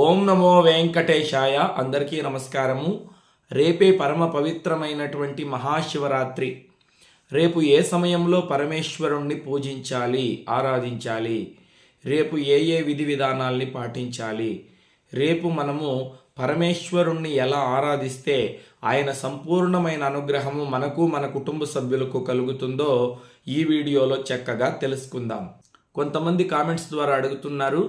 ఓం నమో వెంకటేశాయ. అందరికీ నమస్కారము. రేపే పరమ పవిత్రమైనటువంటి మహాశివరాత్రి. రేపు ఏ సమయంలో పరమేశ్వరుణ్ణి పూజించాలి, ఆరాధించాలి, రేపు ఏ ఏ విధి విధానాల్ని పాటించాలి, రేపు మనము పరమేశ్వరుణ్ణి ఎలా ఆరాధిస్తే ఆయన సంపూర్ణమైన అనుగ్రహము మనకు మన కుటుంబ సభ్యులకు కలుగుతుందో ఈ వీడియోలో చక్కగా తెలుసుకుందాం. కొంతమంది కామెంట్స్ ద్వారా అడుగుతున్నారు,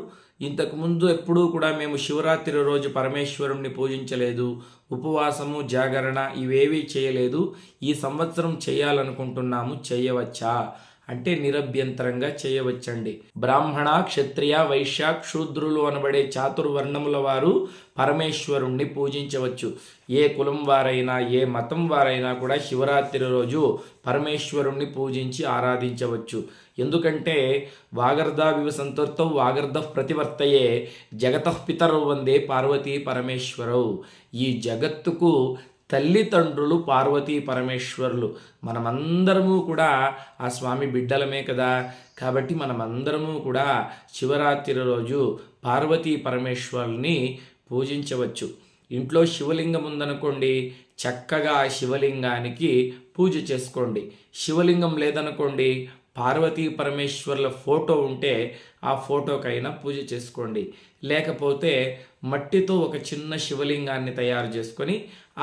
ఇంతకుముందు ఎప్పుడూ కూడా మేము శివరాత్రి రోజు పరమేశ్వరుణ్ణి పూజించలేదు, ఉపవాసము జాగరణ ఇవేవీ చేయలేదు, ఈ సంవత్సరం చేయాలనుకుంటున్నాము, చేయవచ్చా అంటే నిరభ్యంతరంగా చేయవచ్చండి. బ్రాహ్మణ, క్షత్రియ, వైశ్య, శూద్రులు అనబడే చాతుర్వర్ణముల వారు పరమేశ్వరుణ్ణి పూజించవచ్చు. ఏ కులం వారైనా ఏ మతం వారైనా కూడా శివరాత్రి రోజు పరమేశ్వరుణ్ణి పూజించి ఆరాధించవచ్చు. ఎందుకంటే వాగర్ధావివ సంతర్తౌ వాగర్ధ ప్రతివర్తయే జగతః పితరౌ వందే పార్వతీ పరమేశ్వరౌ. ఈ జగత్తుకు తల్లిదండ్రులు పార్వతీ పరమేశ్వరులు. మనమందరము కూడా ఆ స్వామి బిడ్డలమే కదా. కాబట్టి మనమందరము కూడా శివరాత్రి రోజు పార్వతీ పరమేశ్వరుల్ని పూజించవచ్చు. ఇంట్లో శివలింగం ఉందనుకోండి, చక్కగా ఆ శివలింగానికి పూజ చేసుకోండి. శివలింగం లేదనుకోండి, పార్వతీ పరమేశ్వరుల ఫోటో ఉంటే ఆ ఫోటోకైనా పూజ చేసుకోండి. లేకపోతే మట్టితో ఒక చిన్న శివలింగాన్ని తయారు చేసుకొని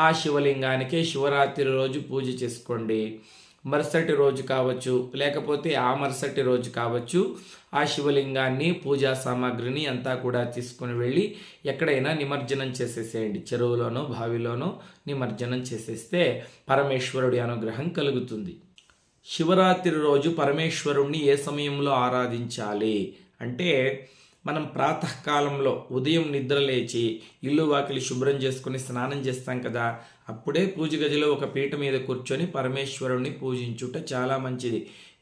ఆ శివలింగానికి శివరాత్రి రోజు పూజ చేసుకోండి. మరుసటి రోజు కావచ్చు, లేకపోతే ఆ మరుసటి రోజు కావచ్చు, ఆ శివలింగాన్ని పూజా సామాగ్రిని అంతా కూడా తీసుకుని వెళ్ళి ఎక్కడైనా నిమజ్జనం చేసేసేయండి. చెరువులోనో బావిలోనో నిమజ్జనం చేసేస్తే పరమేశ్వరుడి అనుగ్రహం కలుగుతుంది. శివరాత్రి రోజు పరమేశ్వరుణ్ణి ఏ సమయంలో ఆరాధించాలి అంటే, మనం ప్రాతకాలంలో ఉదయం నిద్రలేచి ఇల్లు వాకిలి శుభ్రం చేసుకుని స్నానం చేస్తాం కదా, అప్పుడే పూజ గదిలో ఒక పీట మీద కూర్చొని పరమేశ్వరుణ్ణి పూజించుట చాలా మంచిది.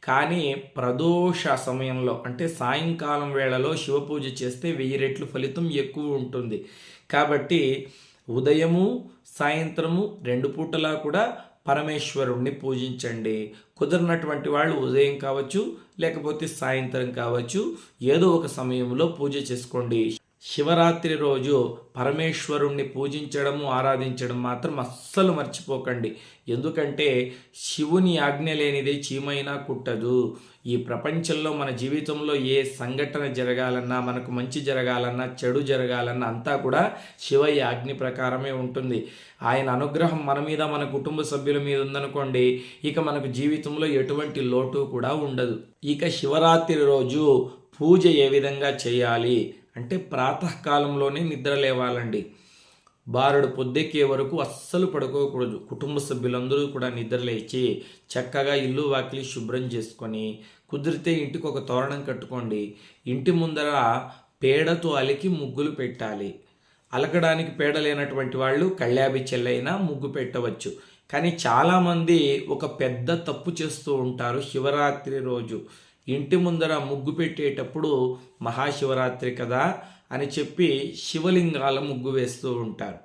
కానీ ప్రదోష సమయంలో అంటే సాయంకాలం వేళలో శివ పూజ చేస్తే 1000 రెట్లు ఫలితం ఎక్కువ ఉంటుంది. కాబట్టి ఉదయము సాయంత్రము 2 పూటలా కూడా పరమేశ్వరుణ్ణి పూజించండి. కుదిరినటువంటి వాళ్ళు ఉదయం కావచ్చు, లేకపోతే సాయంత్రం కావచ్చు, ఏదో ఒక సమయంలో పూజ చేసుకోండి. శివరాత్రి రోజు పరమేశ్వరుణ్ణి పూజించడము, ఆరాధించడం మాత్రం అస్సలు మర్చిపోకండి. ఎందుకంటే శివుని ఆజ్ఞ లేనిదే చీమైనా కుట్టదు. ఈ ప్రపంచంలో మన జీవితంలో ఏ సంఘటన జరగాలన్నా, మనకు మంచి జరగాలన్నా, చెడు జరగాలన్నా అంతా కూడా శివయ్య ఆజ్ఞ ప్రకారమే ఉంటుంది. ఆయన అనుగ్రహం మన మీద, మన కుటుంబ సభ్యుల మీద ఉందనుకోండి, ఇక మనకు జీవితంలో ఎటువంటి లోటు కూడా ఉండదు. ఇక శివరాత్రి రోజు పూజ ఏ విధంగా చేయాలి అంటే, ప్రాతకాలంలోనే నిద్ర లేవాలండి. బారుడు పొద్దెక్కే వరకు అస్సలు పడుకోకూడదు. కుటుంబ సభ్యులందరూ కూడా నిద్రలేచి చక్కగా ఇల్లు వాకిలి శుభ్రం చేసుకొని, కుదిరితే ఇంటికి ఒక తోరణం కట్టుకోండి. ఇంటి ముందర పేడతో అలికి ముగ్గులు పెట్టాలి. అలకడానికి పేడ లేనటువంటి వాళ్ళు కళ్యాబి చెల్లైనా ముగ్గు పెట్టవచ్చు. కానీ చాలామంది ఒక పెద్ద తప్పు చేస్తూ ఉంటారు. శివరాత్రి రోజు ఇంటి ముందర ముగ్గు పెట్టేటప్పుడు మహాశివరాత్రి కదా అని చెప్పి శివలింగాల ముగ్గు వేస్తూ ఉంటారు.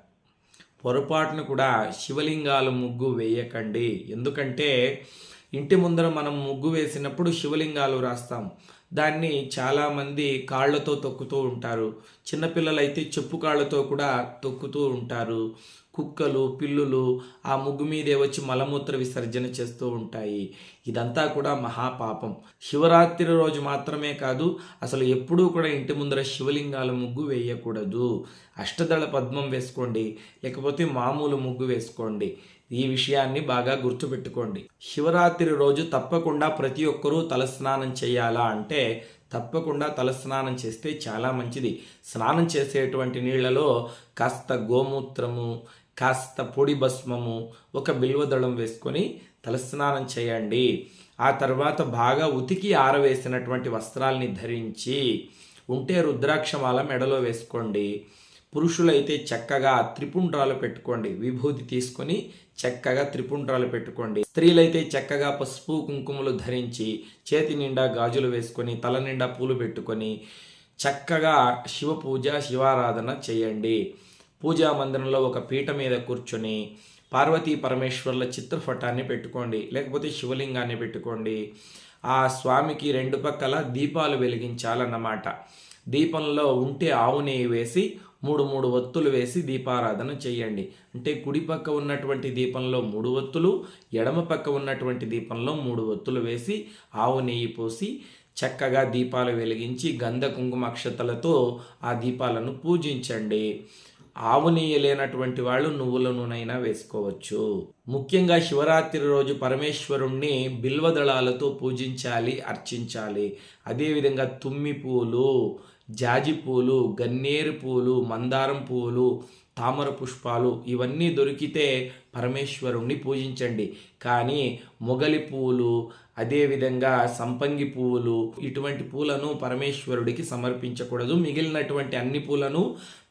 పొరపాటును కూడా శివలింగాల ముగ్గు వేయకండి. ఎందుకంటే ఇంటి ముందర మనం ముగ్గు వేసినప్పుడు శివలింగాలు రాస్తాం. దాన్ని చాలామంది కాళ్ళతో తొక్కుతూ ఉంటారు. చిన్నపిల్లలైతే చెప్పు కాళ్ళతో కూడా తొక్కుతూ ఉంటారు. కుక్కలు, పిల్లులు ఆ ముగ్గు మీదే వచ్చి మలమూత్ర విసర్జన చేస్తూ ఉంటాయి. ఇదంతా కూడా మహాపాపం. శివరాత్రి రోజు మాత్రమే కాదు, అసలు ఎప్పుడూ కూడా ఇంటి ముందర శివలింగాల ముగ్గు వేయకూడదు. అష్టదళ పద్మం వేసుకోండి, లేకపోతే మామూలు ముగ్గు వేసుకోండి. ఈ విషయాన్ని బాగా గుర్తుపెట్టుకోండి. శివరాత్రి రోజు తప్పకుండా ప్రతి ఒక్కరూ తలస్నానం చేయాలా అంటే, తప్పకుండా తలస్నానం చేస్తే చాలా మంచిది. స్నానం చేసేటువంటి నీళ్లలో కాస్త గోమూత్రము, కాస్త పొడి భస్మము, ఒక బిల్వదళం వేసుకొని తలస్నానం చేయండి. ఆ తర్వాత బాగా ఉతికి ఆరవేసినటువంటి వస్త్రాల్ని ధరించి ఉంటే రుద్రాక్షమాల మెడలో వేసుకోండి. పురుషులైతే చక్కగా త్రిపుండ్రాలు పెట్టుకోండి. విభూతి తీసుకొని చక్కగా త్రిపుండ్రాలు పెట్టుకోండి. స్త్రీలైతే చక్కగా పసుపు కుంకుమలు ధరించి చేతి నిండా గాజులు వేసుకొని తల నిండా పూలు పెట్టుకొని చక్కగా శివ పూజ, శివారాధన చేయండి. పూజా మందిరంలో ఒక పీట మీద కూర్చొని పార్వతీ పరమేశ్వరుల చిత్రపటాన్ని పెట్టుకోండి, లేకపోతే శివలింగాన్ని పెట్టుకోండి. ఆ స్వామికి 2 పక్కల దీపాలు వెలిగించాలన్నమాట. దీపంలో ఉంటే ఆవు నెయ్యి వేసి 3 ఒత్తులు వేసి దీపారాధన చేయండి. అంటే కుడి పక్క ఉన్నటువంటి దీపంలో 3 ఒత్తులు, ఎడమ పక్క ఉన్నటువంటి దీపంలో 3 ఒత్తులు వేసి ఆవు నెయ్యి పోసి చక్కగా దీపాలు వెలిగించి గంధ కుంకుమ అక్షతలతో ఆ దీపాలను పూజించండి. ఆవు నెయ్యి లేనటువంటి వాళ్ళు నువ్వుల నూనెైనా వేసుకోవచ్చు. ముఖ్యంగా శివరాత్రి రోజు పరమేశ్వరుణ్ణి బిల్వదళాలతో పూజించాలి, అర్చించాలి. అదేవిధంగా తుమ్మి పూలు, జాజి పూలు, గన్నేరు పూలు, మందారం పూలు, తామర పుష్పాలు ఇవన్నీ దొరికితే పరమేశ్వరుణ్ణి పూజించండి. కానీ మొగలి పూలు, అదేవిధంగా సంపంగి పువ్వులు ఇటువంటి పూలను పరమేశ్వరుడికి సమర్పించకూడదు. మిగిలినటువంటి అన్ని పూలను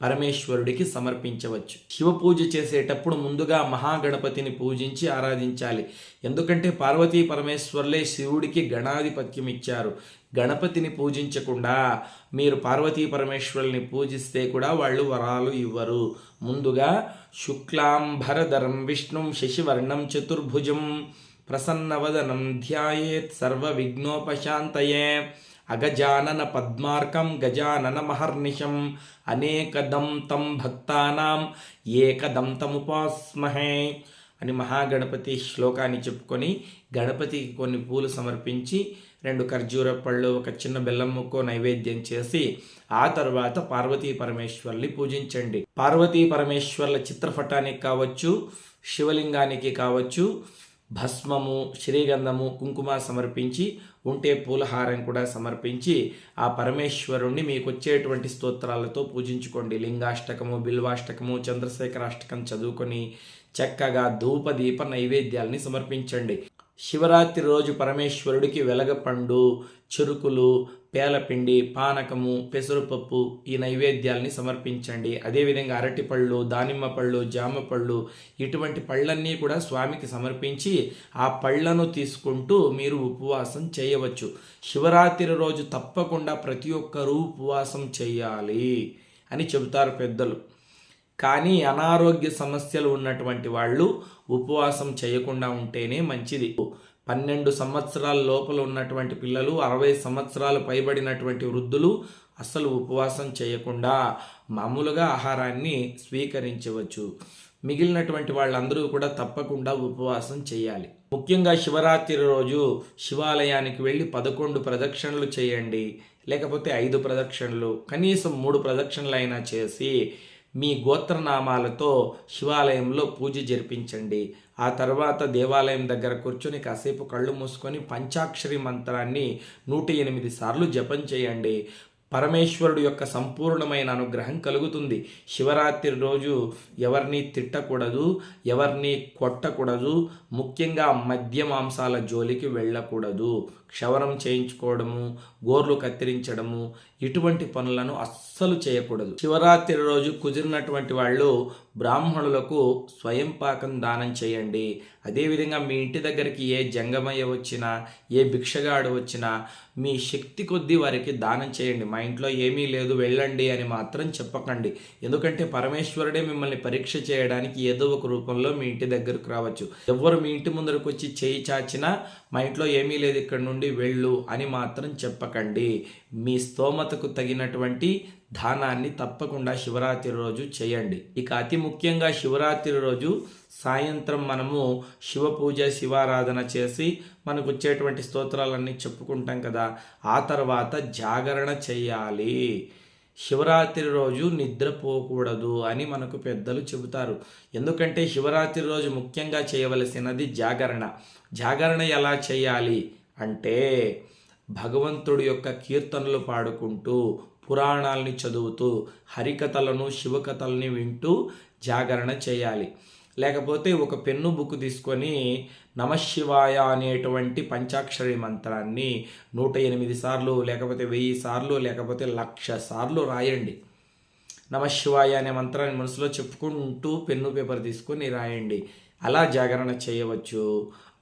పరమేశ్వరుడికి సమర్పించవచ్చు. శివ పూజ చేసేటప్పుడు ముందుగా మహాగణపతిని పూజించి ఆరాధించాలి. ఎందుకంటే పార్వతీ పరమేశ్వరులే శివుడికి గణాధిపత్యం ఇచ్చారు. గణపతిని పూజించకుండా మీరు పార్వతీ పరమేశ్వరుల్ని పూజిస్తే కూడా వాళ్ళు వరాలు ఇవ్వరు. ముందుగా శుక్లాంబరధరం విష్ణుం శశివర్ణం చతుర్భుజం ప్రసన్నవదనం ధ్యాయేత్ సర్వ విఘ్నోపశాంతయే అగజానన పద్మార్కం గజానన మహర్నిశం అనేకదం తం భక్తానాం ఏకదం తముపాస్మహే అని మహాగణపతి శ్లోకాన్ని చెప్పుకొని గణపతికి కొన్ని పూలు సమర్పించి 2 ఖర్జూర పళ్ళు, ఒక చిన్న బెల్లం ముక్కో నైవేద్యం చేసి ఆ తర్వాత పార్వతీ పరమేశ్వర్ని పూజించండి. పార్వతీ పరమేశ్వర్ల చిత్రపటానికి కావచ్చు, శివలింగానికి కావచ్చు భస్మము, శ్రీగంధము, కుంకుమ సమర్పించి ఉంటే పూలహారం కూడా సమర్పించి ఆ పరమేశ్వరుణ్ణి మీకు వచ్చేటువంటి స్తోత్రాలతో పూజించుకోండి. లింగాష్టకము, బిల్వాష్టకము, చంద్రశేఖరాష్టకం చదువుకొని చక్కగా ధూపదీప నైవేద్యాల్ని సమర్పించండి. శివరాత్రి రోజు పరమేశ్వరుడికి వెలగపండు, చెరుకులు, పేలపిండి, పానకము, పెసరపప్పు ఈ నైవేద్యాల్ని సమర్పించండి. అదేవిధంగా అరటిపళ్ళు, దానిమ్మ పళ్ళు, జామ పళ్ళు ఇటువంటి పళ్ళన్నీ కూడా స్వామికి సమర్పించి ఆ పళ్ళను తీసుకుంటూ మీరు ఉపవాసం చేయవచ్చు. శివరాత్రి రోజు తప్పకుండా ప్రతి ఒక్కరూ ఉపవాసం చేయాలి అని చెబుతారు పెద్దలు. కానీ అనారోగ్య సమస్యలు ఉన్నటువంటి వాళ్ళు ఉపవాసం చేయకుండా ఉంటేనే మంచిది. 12 సంవత్సరాల లోపల ఉన్నటువంటి పిల్లలు, 60 సంవత్సరాలు పైబడినటువంటి వృద్ధులు అస్సలు ఉపవాసం చేయకుండా మామూలుగా ఆహారాన్ని స్వీకరించవచ్చు. మిగిలినటువంటి వాళ్ళందరూ కూడా తప్పకుండా ఉపవాసం చేయాలి. ముఖ్యంగా శివరాత్రి రోజు శివాలయానికి వెళ్ళి 11 ప్రదక్షిణలు చేయండి. లేకపోతే 5 ప్రదక్షిణలు, కనీసం 3 ప్రదక్షిణలు అయినా చేసి మీ గోత్రనామాలతో శివాలయంలో పూజ జరిపించండి. ఆ తర్వాత దేవాలయం దగ్గర కూర్చొని కాసేపు కళ్ళు మూసుకొని పంచాక్షరి మంత్రాన్ని 108 సార్లు జపం చేయండి. పరమేశ్వరుడు యొక్క సంపూర్ణమైన అనుగ్రహం కలుగుతుంది. శివరాత్రి రోజు ఎవరిని తిట్టకూడదు, ఎవరిని కొట్టకూడదు, ముఖ్యంగా మద్య మాంసాల జోలికి వెళ్ళకూడదు. క్షవరం చేయించుకోవడము, గోర్లు కత్తిరించడము ఇటువంటి పనులను అస్సలు చేయకూడదు. శివరాత్రి రోజు కుదిరినటువంటి వాళ్ళు బ్రాహ్మణులకు స్వయం పాకం దానం చేయండి. అదేవిధంగా మీ ఇంటి దగ్గరికి ఏ జంగమయ్య వచ్చినా, ఏ భిక్షగాడు వచ్చినా మీ శక్తి కొద్దీ వారికి దానం చేయండి. మా ఇంట్లో ఏమీ లేదు వెళ్ళండి అని మాత్రం చెప్పకండి. ఎందుకంటే పరమేశ్వరుడే మిమ్మల్ని పరీక్ష చేయడానికి ఏదో ఒక రూపంలో మీ ఇంటి దగ్గరకు రావచ్చు. ఎవ్వరు మీ ఇంటి ముందరకు వచ్చి చేయి చాచినా మా ఇంట్లో ఏమీ లేదు ఇక్కడ నుండి వెళ్ళు అని మాత్రం చెప్పకండి. మీ స్తోమతకు తగినటువంటి దానాన్ని తప్పకుండా శివరాత్రి రోజు చేయండి. ఇక అతి ముఖ్యంగా శివరాత్రి రోజు సాయంత్రం మనము శివ పూజ, శివారాధన చేసి మనకు వచ్చేటువంటి స్తోత్రాలన్నీ చెప్పుకుంటాం కదా, ఆ తర్వాత జాగరణ చేయాలి. శివరాత్రి రోజు నిద్రపోకూడదు అని మనకు పెద్దలు చెబుతారు. ఎందుకంటే శివరాత్రి రోజు ముఖ్యంగా చేయవలసినది జాగరణ. జాగరణ ఎలా చేయాలి అంటే భగవంతుడి యొక్క కీర్తనలు పాడుకుంటూ, పురాణాలని చదువుతూ, హరికథలను, శివకథల్ని వింటూ జాగరణ చేయాలి. లేకపోతే ఒక పెన్ను బుక్ తీసుకొని నమశివాయ అనేటువంటి పంచాక్షరి మంత్రాన్ని 108 సార్లు, లేకపోతే 1000 సార్లు, లేకపోతే 1,00,000 సార్లు రాయండి. నమశివాయ అనే మంత్రాన్ని మనసులో చెప్పుకుంటూ పెన్ను పేపర్ తీసుకొని రాయండి. అలా జాగరణ చేయవచ్చు.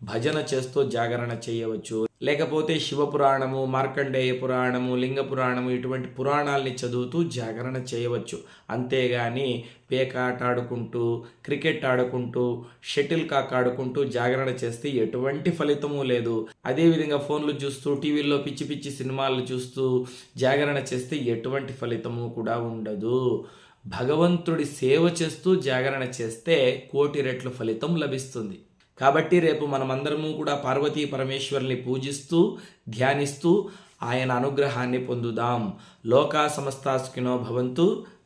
భజన చేస్తూ జాగరణ చేయవచ్చు. లేకపోతే శివపురాణము, మార్కండేయ పురాణము, లింగ పురాణము ఇటువంటి పురాణాలని చదువుతూ జాగరణ చేయవచ్చు. అంతేగాని పేకాట ఆడుకుంటూ, క్రికెట్ ఆడుకుంటూ, షటిల్ కాక్ ఆడుకుంటూ జాగరణ చేస్తే ఎటువంటి ఫలితము లేదు. అదేవిధంగా ఫోన్లు చూస్తూ, టీవీల్లో పిచ్చి పిచ్చి సినిమాలు చూస్తూ జాగరణ చేస్తే ఎటువంటి ఫలితము కూడా ఉండదు. భగవంతుడి సేవ చేస్తూ జాగరణ చేస్తే 1,000,000 రెట్లు ఫలితం లభిస్తుంది. కాబట్టి రేపు మనమందరము కూడా పార్వతీ పరమేశ్వరుని పూజిస్తూ ధ్యానిస్తూ ఆయన అనుగ్రహాన్ని పొందుదాం. లోకా సమస్తా సుఖినో భవంతు.